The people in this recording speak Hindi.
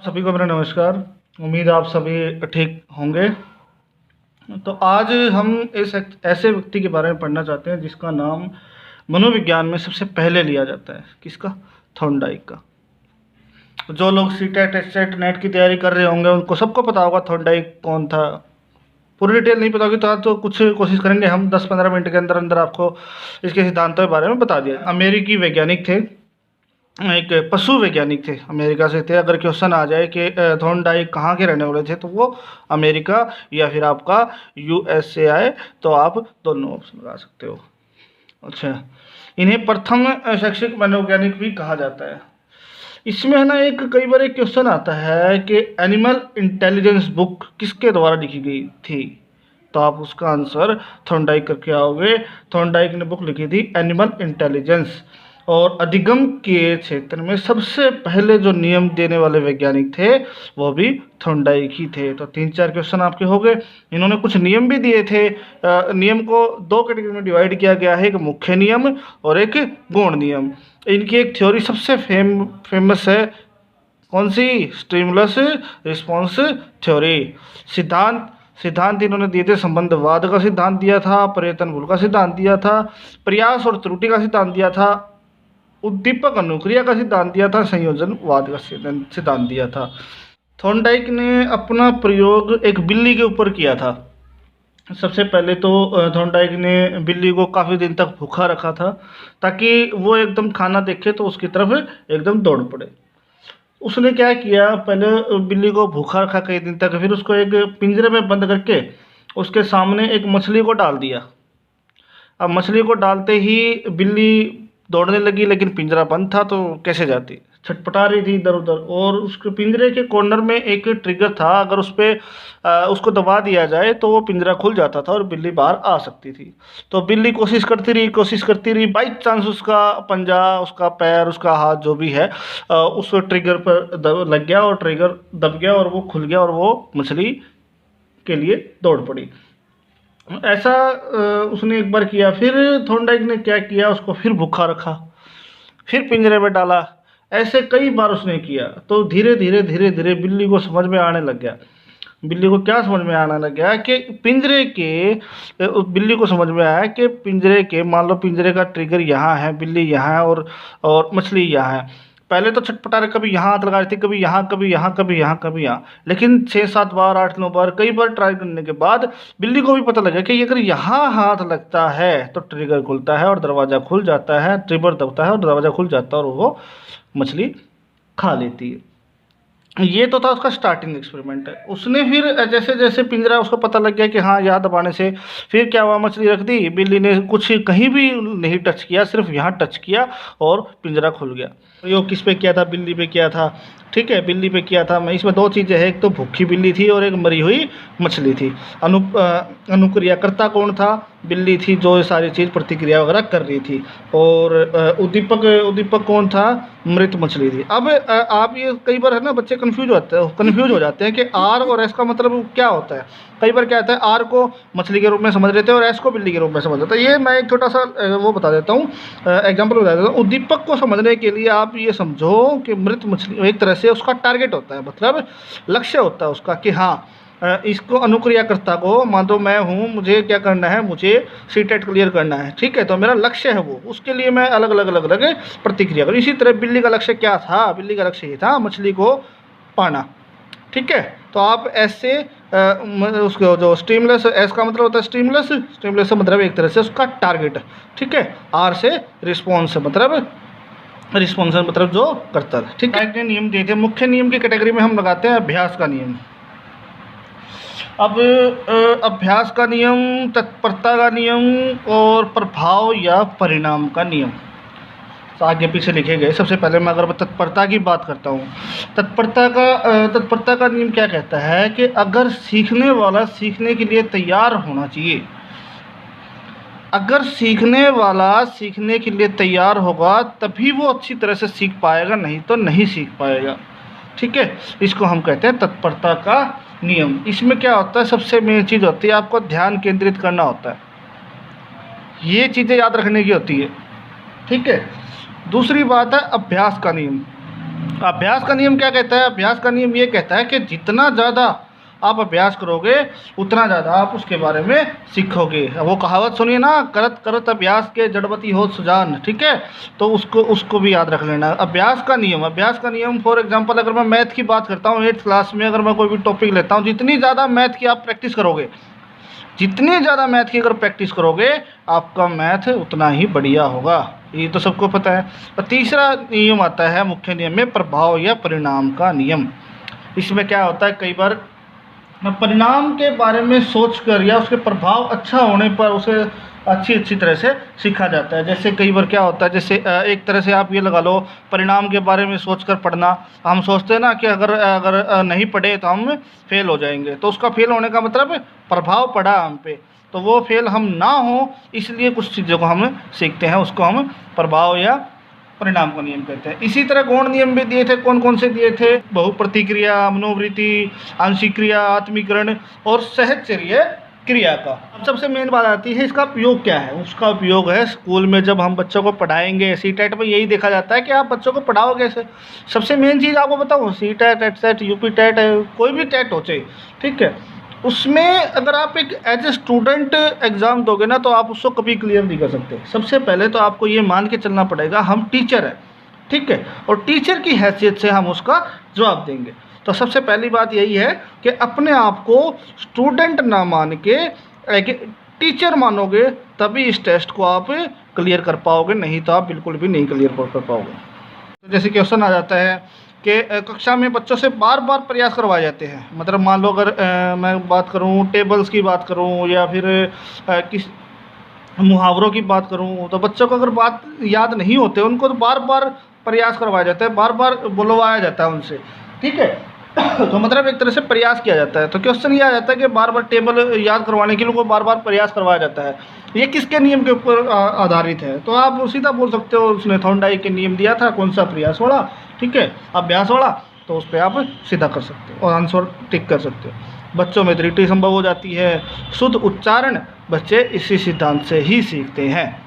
सभी को मेरा नमस्कार। उम्मीद आप सभी ठीक होंगे। तो आज हम इस ऐसे व्यक्ति के बारे में पढ़ना चाहते हैं जिसका नाम मनोविज्ञान में सबसे पहले लिया जाता है। किसका? थॉर्नडाइक का। जो लोग सीटेट एस्टेट नेट की तैयारी कर रहे होंगे उनको सबको पता होगा थॉर्नडाइक कौन था। पूरी डिटेल नहीं पता होगी तो आज तो कुछ कोशिश करेंगे हम 10-15 मिनट के अंदर अंदर आपको इसके सिद्धांतों के बारे में बता दिया। अमेरिकी वैज्ञानिक थे, एक पशु वैज्ञानिक थे, अमेरिका से थे। अगर क्वेश्चन आ जाए कि थॉर्नडाइक कहाँ के रहने वाले थे तो वो अमेरिका या फिर आपका यूएसए आए, तो आप दोनों ऑप्शन लगा सकते हो। अच्छा, इन्हें प्रथम शैक्षिक मनोवैज्ञानिक भी कहा जाता है। इसमें है ना, एक कई बार एक क्वेश्चन आता है कि एनिमल इंटेलिजेंस बुक किसके द्वारा लिखी गई थी, तो आप उसका आंसर थॉर्नडाइक करके आओगे। थॉर्नडाइक ने बुक लिखी थी एनिमल इंटेलिजेंस। और अधिगम के क्षेत्र में सबसे पहले जो नियम देने वाले वैज्ञानिक थे वो भी थॉर्नडाइक ही थे। तो 3-4 क्वेश्चन आपके हो गए। इन्होंने कुछ नियम भी दिए थे। नियम को 2 कैटेगरी में डिवाइड किया गया है, एक मुख्य नियम और एक गौण नियम। इनकी एक थ्योरी सबसे फेमस है, कौन सी? Stimulus response theory. सिद्धांत इन्होंने दिए थे, संबंधवाद का सिद्धांत दिया था, पर्यटन भूल का सिद्धांत दिया था, प्रयास और त्रुटि का सिद्धांत दिया था, उद्दीपक अनुक्रिया का सिद्धांत दिया था, संयोजनवाद का सिद्धांत दिया था। थॉर्नडाइक ने अपना प्रयोग एक बिल्ली के ऊपर किया था। सबसे पहले तो थॉर्नडाइक ने बिल्ली को काफ़ी दिन तक भूखा रखा था ताकि वो एकदम खाना देखे तो उसकी तरफ एकदम दौड़ पड़े। उसने क्या किया, पहले बिल्ली को भूखा रखा कई दिन तक, फिर उसको एक पिंजरे में बंद करके उसके सामने एक मछली को डाल दिया। अब मछली को डालते ही बिल्ली दौड़ने लगी, लेकिन पिंजरा बंद था तो कैसे जाती, छटपटा रही थी इधर उधर। और उसके पिंजरे के कॉर्नर में एक ट्रिगर था, अगर उस पर उसको दबा दिया जाए तो वो पिंजरा खुल जाता था और बिल्ली बाहर आ सकती थी। तो बिल्ली कोशिश करती रही। बाई चांस उसका पंजा, उसका पैर, उसका हाथ जो भी है उस ट्रिगर पर लग गया और ट्रिगर दब गया और वो खुल गया और वो मछली के लिए दौड़ पड़ी। ऐसा उसने एक बार किया। फिर थॉर्नडाइक ने क्या किया, उसको फिर भूखा रखा, फिर पिंजरे में डाला। ऐसे कई बार उसने किया। तो धीरे धीरे बिल्ली को समझ में आने लग गया। बिल्ली को क्या समझ में आने लग गया कि बिल्ली को समझ में आया कि पिंजरे के, मान लो पिंजरे का ट्रिगर यहाँ है, बिल्ली यहाँ है और मछली यहाँ है। पहले तो छटपटा रहे, कभी यहाँ हाथ लगा रही थी, कभी यहाँ, कभी यहाँ, कभी यहाँ, कभी यहाँ। लेकिन 6-7 बार, 8-9 बार, कई बार ट्राई करने के बाद बिल्ली को भी पता लगा कि अगर यहाँ हाथ लगता है तो ट्रिगर खुलता है और दरवाज़ा खुल जाता है, ट्रिगर दबता है और दरवाज़ा खुल जाता है और वो मछली खा लेती है। ये तो था उसका स्टार्टिंग एक्सपेरिमेंट है। उसने फिर जैसे जैसे पिंजरा, उसको पता लग गया कि हाँ यहाँ दबाने से, फिर क्या हुआ, मछली रख दी, बिल्ली ने कुछ कहीं भी नहीं टच किया, सिर्फ यहाँ टच किया और पिंजरा खुल गया। प्रयोग किस पे किया था? बिल्ली पे किया था। ठीक है, बिल्ली पे किया था। मैं इसमें 2 चीज़ें हैं, एक तो भूखी बिल्ली थी और एक मरी हुई मछली थी। अनुक्रियाकर्ता कौन था? बिल्ली थी, जो सारी चीज़ प्रतिक्रिया वगैरह कर रही थी। और उद्दीपक कौन था? मृत मछली थी। अब आप ये कई बार है ना, बच्चे कन्फ्यूज हो जाते हैं कि आर और एस का मतलब क्या होता है। कई बार क्या होता है, आर को मछली के रूप में समझ लेते हैं और एस को बिल्ली के रूप में समझ लेते हैं। ये मैं एक छोटा सा वो बता देता हूँ, एग्जाम्पल बता देता हूँ। उद्दीपक को समझने के लिए आप ये समझो कि मृत मछली एक तरह से उसका टारगेट होता है, मतलब लक्ष्य होता है उसका, कि हाँ इसको अनुक्रियाकर्ता को, मान लो मैं हूँ, मुझे क्या करना है, मुझे सीटेट क्लियर करना है। ठीक है, तो मेरा लक्ष्य है वो, उसके लिए मैं अलग अलग प्रतिक्रिया करूँ। इसी तरह बिल्ली का लक्ष्य क्या था? बिल्ली का लक्ष्य ये था मछली को पाना। ठीक है, तो आप ऐसे उसको जो स्टिमुलस, एस का मतलब होता है स्टिमुलस से मतलब एक तरह से उसका टारगेट। ठीक है, आर से रिस्पॉन्स मतलब जो करता है। ठीक है, नियम दिए थे। मुख्य नियम की कैटेगरी में हम लगाते हैं अभ्यास का नियम। अब अभ्यास का नियम, तत्परता का नियम और प्रभाव या परिणाम का नियम आगे पीछे लिखे गए। सबसे पहले मैं अगर तत्परता की बात करता हूँ, तत्परता का नियम क्या कहता है कि अगर सीखने वाला सीखने के लिए तैयार होना चाहिए, अगर सीखने वाला सीखने के लिए तैयार होगा तभी वो अच्छी तरह से सीख पाएगा, नहीं तो नहीं सीख पाएगा। ठीक है, इसको हम कहते हैं तत्परता का नियम। इसमें क्या होता है, सबसे मेन चीज़ होती है आपको ध्यान केंद्रित करना होता है, ये चीज़ें याद रखने की होती है। ठीक है, दूसरी बात है अभ्यास का नियम। अभ्यास का नियम क्या कहता है? अभ्यास का नियम ये कहता है कि जितना ज़्यादा आप अभ्यास करोगे उतना ज़्यादा आप उसके बारे में सीखोगे। वो कहावत सुनिए ना, करत करत अभ्यास के जड़वती हो सुजान, ठीक है? तो उसको भी याद रख लेना। अभ्यास का नियम फॉर एग्जांपल अगर मैं मैथ की बात करता हूँ, 8th क्लास में अगर मैं कोई भी टॉपिक लेता हूँ, जितनी ज़्यादा मैथ की आप प्रैक्टिस करोगे, जितनी ज़्यादा मैथ की अगर प्रैक्टिस करोगे, आपका मैथ उतना ही बढ़िया होगा। ये तो सबको पता है। और तीसरा नियम आता है मुख्य नियम में, प्रभाव या परिणाम का नियम। इसमें क्या होता है, कई बार परिणाम के बारे में सोचकर या उसके प्रभाव अच्छा होने पर उसे अच्छी तरह से सीखा जाता है। जैसे कई बार क्या होता है, जैसे एक तरह से आप ये लगा लो, परिणाम के बारे में सोचकर पढ़ना। हम सोचते हैं ना कि अगर नहीं पढ़े तो हम फेल हो जाएंगे, तो उसका फेल होने का मतलब प्रभाव पड़ा हम पे, तो वो फेल हम ना हो इसलिए कुछ चीज़ों को हम सीखते हैं, उसको हम प्रभाव या परिणाम का नियम कहते हैं। इसी तरह गौण नियम भी दिए थे। कौन कौन से दिए थे? बहुप्रतिक्रिया, मनोवृत्ति, आंशिक क्रिया, आत्मीकरण और सहचर्य क्रिया का। अब सबसे मेन बात आती है, इसका उपयोग क्या है? उसका उपयोग है स्कूल में जब हम बच्चों को पढ़ाएंगे। सीटेट में यही देखा जाता है कि आप बच्चों को पढ़ाओ कैसे। सबसे मेन चीज़ आपको बताऊँ, सीटेट, एटसेट, यूपी टेट, कोई भी टेट हो चाहिए, ठीक है, उसमें अगर आप एक एज ए स्टूडेंट एग्ज़ाम दोगे ना, तो आप उसको कभी क्लियर नहीं कर सकते। सबसे पहले तो आपको ये मान के चलना पड़ेगा हम टीचर हैं, ठीक है, और टीचर की हैसियत से हम उसका जवाब देंगे। तो सबसे पहली बात यही है कि अपने आप को स्टूडेंट ना मान के एक टीचर मानोगे, तभी इस टेस्ट को आप क्लियर कर पाओगे, नहीं तो आप बिल्कुल भी नहीं क्लियर कर पाओगे। तो जैसे क्वेश्चन आ जाता है कि कक्षा में बच्चों से बार बार प्रयास करवाए जाते हैं। मतलब मान लो अगर मैं बात करूं, टेबल्स की बात करूं या फिर किस मुहावरों की बात करूं, तो बच्चों को अगर बात याद नहीं होते, उनको तो बार बार प्रयास करवाया जाता है, बार बार बुलवाया जाता है उनसे, ठीक है। तो मतलब एक तरह से प्रयास किया जाता है। तो क्वेश्चन ये आ जाता है कि बार बार टेबल याद करवाने के लिए उनको बार बार प्रयास करवाया जाता है। ये किसके नियम के ऊपर आधारित है? तो आप सीधा बोल सकते हो, उसने थॉर्नडाइक के नियम दिया था, कौन सा? प्रयास वाला, ठीक है, अभ्यास वाला। तो उस पर आप सीधा कर सकते हो और आंसर टिक कर सकते हो। बच्चों में त्रुटि संभव हो जाती है। शुद्ध उच्चारण बच्चे इसी सिद्धांत से ही सीखते हैं।